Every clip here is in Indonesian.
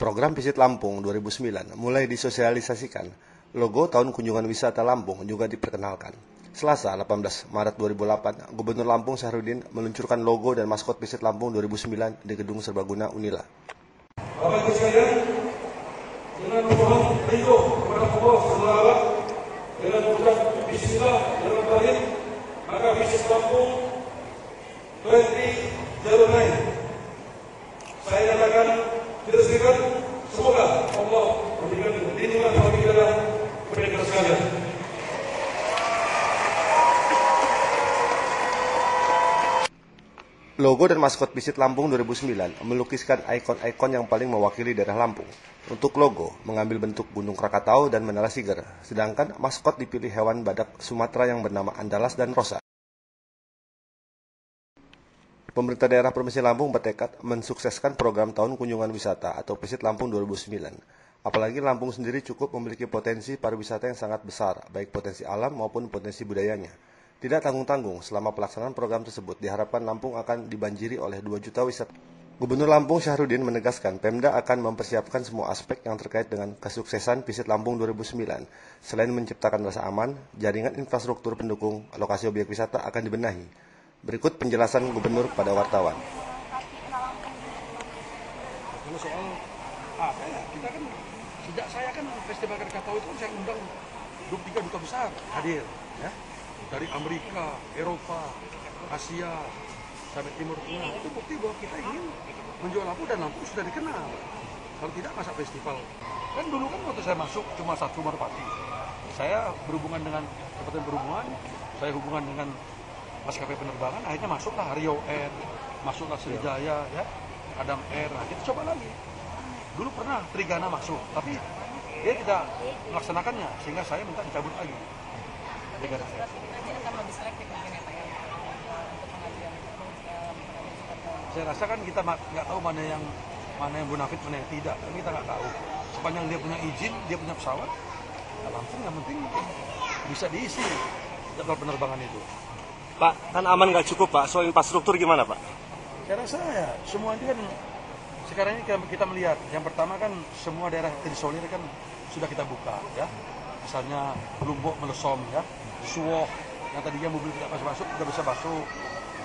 Program Visit Lampung 2009 mulai disosialisasikan. Logo Tahun Kunjungan Wisata Lampung juga diperkenalkan. Selasa 18 Maret 2008, Gubernur Lampung Syahruddin meluncurkan logo dan maskot Visit Lampung 2009 di Gedung Serbaguna Unila. Bapak Ibu sekalian, dengan memohon ridho kepada Allah SWT dengan mengucap Bismillah dalam batin, maka Visit Lampung 2009 saya nyatakan diresmikan. Semoga Allah memberikan lindungan bagi kita kepada sekalian. Logo dan maskot Visit Lampung 2009 melukiskan ikon-ikon yang paling mewakili daerah Lampung. Untuk logo, mengambil bentuk Gunung Krakatau dan Menara Siger, sedangkan maskot dipilih hewan badak Sumatera yang bernama Andalas dan Rosa. Pemerintah daerah Provinsi Lampung bertekad mensukseskan program Tahun Kunjungan Wisata atau Visit Lampung 2009. Apalagi Lampung sendiri cukup memiliki potensi pariwisata yang sangat besar, baik potensi alam maupun potensi budayanya. Tidak tanggung-tanggung, selama pelaksanaan program tersebut diharapkan Lampung akan dibanjiri oleh 2 juta wisata. Gubernur Lampung Syahruddin menegaskan Pemda akan mempersiapkan semua aspek yang terkait dengan kesuksesan Visit Lampung 2009. Selain menciptakan rasa aman, jaringan infrastruktur pendukung lokasi objek wisata akan dibenahi. Berikut penjelasan Gubernur pada wartawan. Kalau soal apa ya, kita kan sejak saya kan Festival Krakatau itu kan saya undang 23 duta besar hadir, ya, dari Amerika, Eropa, Asia, sampai Timur Tengah. Itu bukti bahwa kita ingin menjual Lampung dan Lampung sudah dikenal. Kalau tidak masa festival. Kan dulu kan waktu saya masuk cuma 1 merpati. Saya berhubungan dengan Kementerian Perhubungan, saya hubungan dengan maskapai penerbangan, akhirnya masuklah Rio Air, masuklah Sriwijaya, ya, Adam Air. Nah, kita coba lagi. Dulu pernah Trigana masuk, tapi dia tidak melaksanakannya, sehingga saya minta dicabut lagi. Trigana. Saya rasa kan kita nggak tahu mana yang bonafit, mana yang tidak. Kan kita nggak tahu. Sepanjang dia punya izin, dia punya pesawat, ya Lampung yang penting bisa diisi jadwal penerbangan itu. Pak, kan aman nggak cukup Pak, soal infrastruktur gimana Pak? Saya rasa ya, semua ini kan sekarang ini kita melihat, yang pertama kan semua daerah terisolir kan sudah kita buka, ya. Misalnya Lombok Melesom, ya, Suwoh, yang tadinya mobil tidak masuk, sudah bisa masuk.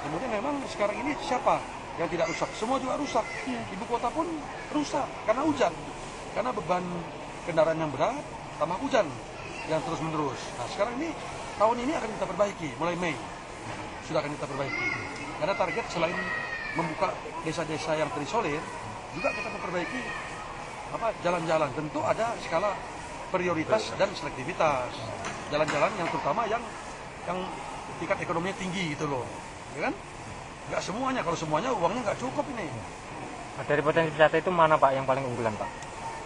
Kemudian memang sekarang ini siapa yang tidak rusak? Semua juga rusak. Ibu kota pun rusak karena hujan, karena beban kendaraan yang berat, tambah hujan yang terus menerus. Nah sekarang ini, tahun ini akan kita perbaiki, mulai Mei. Sudah akan kita perbaiki. Karena target selain membuka desa-desa yang terisolir, juga kita memperbaiki jalan-jalan. Tentu ada skala prioritas dan selektivitas. Jalan-jalan yang terutama yang tingkat ekonominya tinggi gitu loh. Ya kan? Nggak semuanya, kalau semuanya uangnya nggak cukup ini. Nah, dari potensi wisata itu mana Pak yang paling unggulan Pak?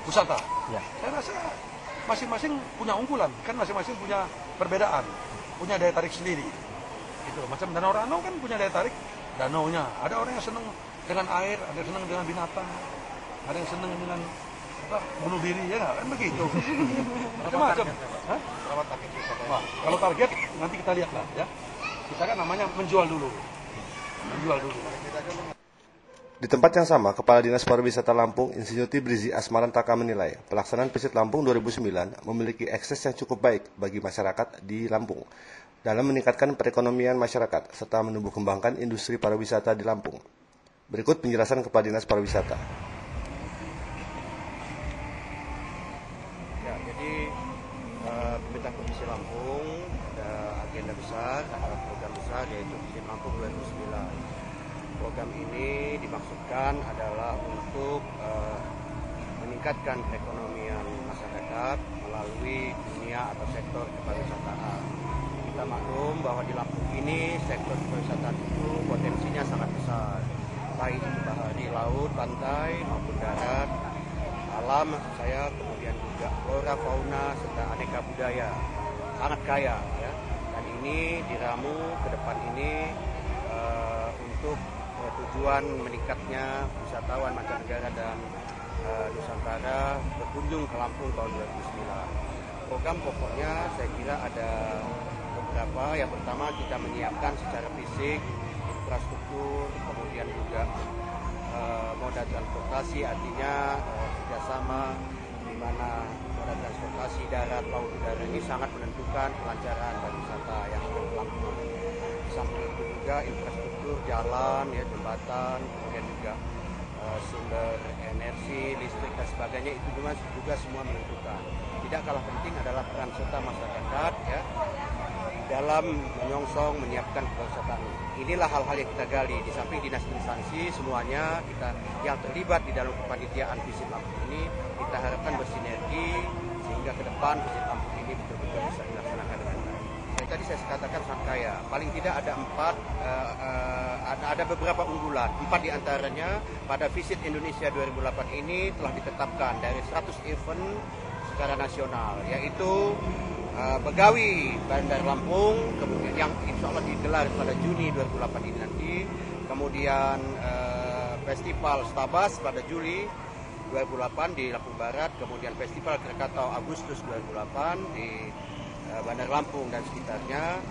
Wisata? Ya. Saya rasa masing-masing punya unggulan. Kan masing-masing punya perbedaan. Punya daya tarik sendiri. Gitu. Macam Danau Rano kan punya daya tarik danaunya. Ada orang yang senang dengan air, ada yang senang dengan binatang, ada yang senang dengan bunuh diri, ya nggak? Kan begitu. Macam-macam. Nah, kalau target nanti kita lihat lah, ya. Kita kan namanya menjual dulu. Di tempat yang sama, Kepala Dinas Pariwisata Lampung, Insinyur Brizi Asmarantaka menilai pelaksanaan Visit Lampung 2009 memiliki akses yang cukup baik bagi masyarakat di Lampung dalam meningkatkan perekonomian masyarakat serta menumbuh kembangkan industri pariwisata di Lampung. Berikut penjelasan Kepala Dinas Pariwisata. Ya, jadi pemerintah Provinsi Lampung ada agenda besar, program besar yaitu Visit Lampung 2009. Program ini dimaksudkan adalah untuk meningkatkan perekonomian masyarakat melalui dunia atau sektor kepariwisataan. Kita maklum bahwa di Lampung ini sektor pariwisata itu potensinya sangat besar, baik di laut, pantai maupun darat, alam saya, kemudian juga flora, fauna serta aneka budaya, sangat kaya, ya. Dan ini diramu ke depan ini untuk tujuan meningkatnya wisatawan mancanegara dan Nusantara berkunjung ke Lampung tahun 2009. Program pokoknya saya kira ada beberapa. Yang pertama kita menyiapkan secara fisik infrastruktur, kemudian juga moda transportasi, artinya kerjasama di mana moda transportasi darat, laut, udara ini sangat menentukan kelancaran pariwisata yang akan berlangsung. Di samping itu juga infrastruktur jalan, ya, jembatan, kemudian juga sumber energi, listrik dan sebagainya itu juga semua menentukan. Tidak kalah penting adalah peran serta masyarakat, ya, dalam menyongsong menyiapkan pariwisata. Inilah hal-hal yang kita gali. Di samping dinas instansi semuanya kita yang terlibat di dalam kepanitiaan Visit Lampung ini, kita harapkan bersinergi sehingga ke depan Visit Lampung ini betul-betul bisa dilaksanakan dengan baik. Tadi saya katakan sangat kaya. Paling tidak ada ada beberapa unggulan. 4 diantaranya pada Visit Indonesia 2008 ini telah ditetapkan dari 100 event secara nasional, yaitu Begawi Bandar Lampung, kemudian yang insya Allah digelar pada Juni 2008 ini nanti, kemudian Festival Stabas pada Juli 2008 di Lampung Barat, kemudian Festival Krakatau Agustus 2008 di Bandar Lampung dan sekitarnya,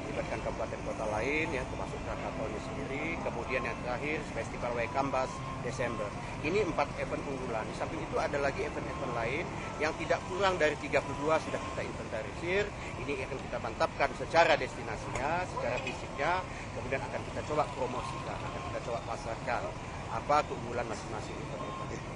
melibatkan kabupaten kota lain, ya, termasuk Krakatau ini sendiri, kemudian yang terakhir Festival Waikambas Desember. Ini 4 event unggulan. Di samping itu ada lagi event-event lain yang tidak kurang dari 32 sudah kita inventarisir. Ini akan kita mantapkan secara destinasinya, secara fisiknya, kemudian akan kita coba promosikan, akan kita coba pasarkan apa keunggulan masing-masing event-event itu.